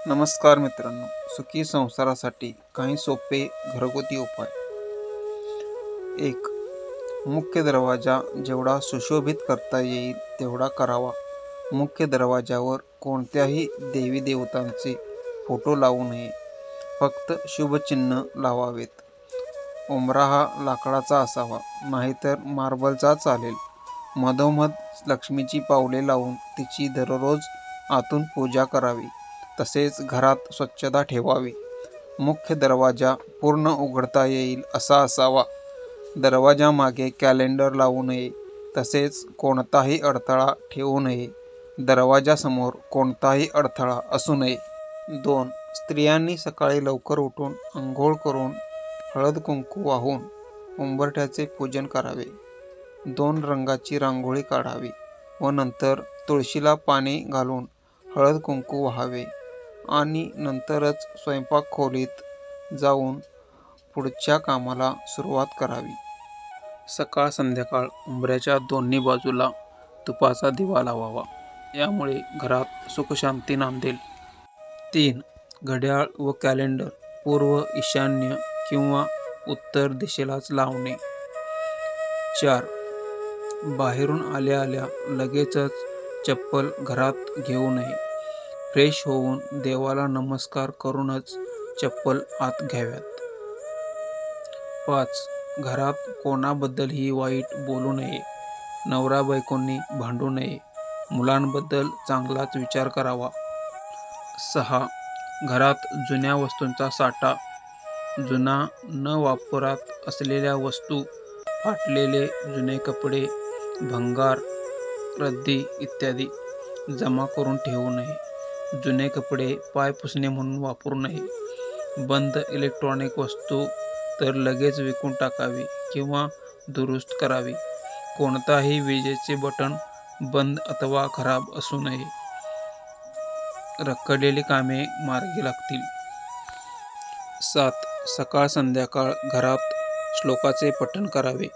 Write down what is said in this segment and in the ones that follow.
नमस्कार मित्रांनो, सुखी संसारासाठी काही सोपे घरगुती उपाय. 1. मुख्य दरवाजा जेवढा सुशोभित करता येईल तेवढा करावा. मुख्य दरवाजावर कोणत्याही देवी देवतांचे फोटो लावू नये, फक्त शुभचिन्ह लावावेत. उंबरा हा लाकडाचा असावा, नाहीतर मार्बलचा चालेल. मधोमध लक्ष्मीची पावले लावून तिची दररोज आतून पूजा करावी. तसेच घरात स्वच्छता ठेवावी. मुख्य दरवाजा पूर्ण उघडता येईल असा असावा. दरवाजामागे कॅलेंडर लावू नये. तसेच कोणताही अडथळा ठेवू नये. दरवाजासमोर कोणताही अडथळा असू नये. 2. स्त्रियांनी सकाळी लवकर उठून अंघोळ करून हळद कुंकू वाहून उंबरठ्याचे पूजन करावे. 2 रंगाची रांगोळी काढावी व नंतर तुळशीला पाणी घालून हळद कुंकू वाहावे आणि नंतरच स्वयंपाक खोलीत जाऊन पुढच्या कामाला सुरुवात करावी. सकाळ संध्याकाळ उंबऱ्याच्या दोन्ही बाजूला तुपाचा दिवा लावावा. यामुळे घरात सुखशांती नांदेल. 3. घड्याळ व कॅलेंडर पूर्व, ईशान्य किंवा उत्तर दिशेलाच लावणे. 4. बाहेरून आल्या आल्या लगेचच चप्पल घरात घेऊ नये. फ्रेश होऊन देवाला नमस्कार करूनच चप्पल आत घ्याव्यात. 5. घरात कोणाबद्दलही वाईट बोलू नये. नवरा बायकोंनी भांडू नये. मुलांबद्दल चांगलाच विचार करावा. 6. घरात जुन्या वस्तूंचा साठा, जुना न वापरात असलेल्या वस्तू, फाटलेले जुने कपडे, भंगार, रद्दी इत्यादी जमा करून ठेवू नये. जुने कपडे पाय पुसणे म्हणून वापरू नये. बंद इलेक्ट्रॉनिक वस्तू तर लगेच विकून टाकावी किंवा दुरुस्त करावी. कोणताही विजेचे बटन बंद अथवा खराब असू नये. रखडलेली कामे मार्गी लागतील. 7. सकाळ संध्याकाळ घरात श्लोकाचे पठण करावे.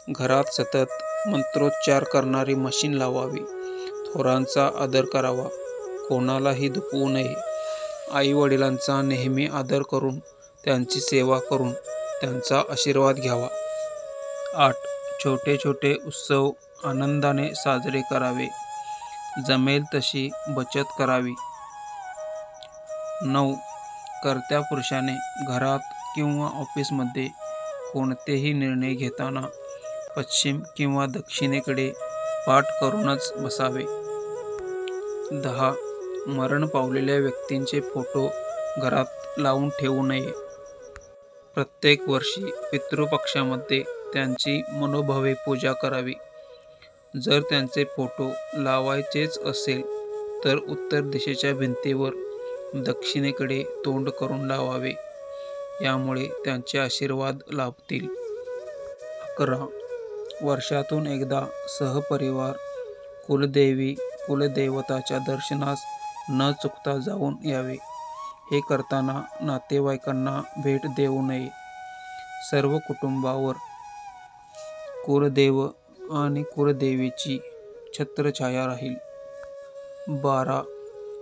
घरात सतत मंत्रोच्चार करणारी मशीन लावावी. थोरांचा आदर करावा. कोणालाही दुखवू नये. आई वडिलांचा नेहमी आदर करून त्यांची सेवा करून त्यांचा आशीर्वाद घ्यावा. 8. छोटे छोटे उत्सव आनंदाने साजरे करावे. जमेल तशी बचत करावी. 9. कर्त्या पुरुषाने घरात किंवा ऑफिसमध्ये कोणतेही निर्णय घेताना पश्चिम किंवा दक्षिणेकडे पाठ करूनच बसावे. 10. मरण पावलेल्या व्यक्तींचे फोटो घरात लावून ठेवू नये. प्रत्येक वर्षी पितृपक्षामध्ये त्यांची मनोभावे पूजा करावी. जर त्यांचे फोटो लावायचेच असेल तर उत्तर दिशेच्या भिंतीवर दक्षिणेकडे तोंड करून लावावे. यामुळे त्यांचे आशीर्वाद लाभतील. 11. वर्षातून एकदा सहपरिवार कुलदेवी कुलदैवताच्या दर्शनास न चुकता जाऊन यावे. हे करताना नातेवाईकांना भेट देऊ नये. सर्व कुटुंबावर कुलदेव आणि कुलदेवीची छत्रछाया राहील. 12.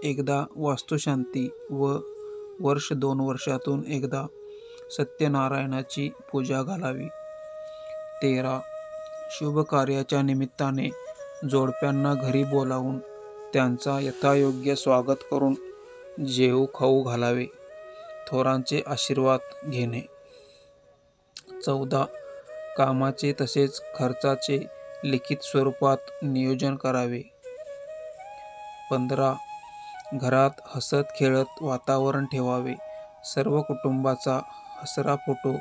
एकदा वास्तुशांती व वर्ष 2 वर्षातून एकदा सत्यनारायणाची पूजा घालावी. 13. शुभ कार्याच्या निमित्ताने जोडप्यांना घरी बोलावून त्यांचा यथायोग्य स्वागत करून जेवू खाऊ घालावे. थोरांचे आशीर्वाद घेणे. 14. कामाचे तसेच खर्चाचे लिखित स्वरूपात नियोजन करावे. 15. घरात हसत खेळत वातावरण ठेवावे. सर्व कुटुंबाचा हसरा फोटो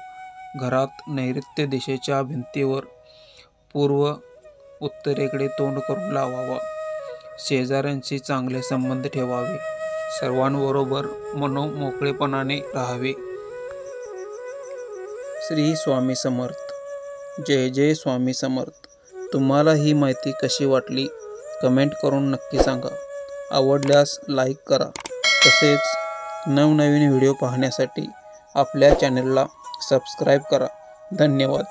घरात नैऋत्य दिशेच्या भिंतीवर पूर्व उत्तरेकडे तोंड करून लावावा. शेजाऱ्यांशी चांगले संबंध ठेवावे. सर्वांबरोबर मनोमोकळेपणाने राहावे. श्री स्वामी समर्थ. जय जय स्वामी समर्थ. तुम्हाला ही माहिती कशी वाटली कमेंट करून नक्की सांगा. आवडल्यास लाईक करा. तसेच नवनवीन व्हिडिओ पाहण्यासाठी आपल्या चॅनलला सबस्क्राईब करा. धन्यवाद.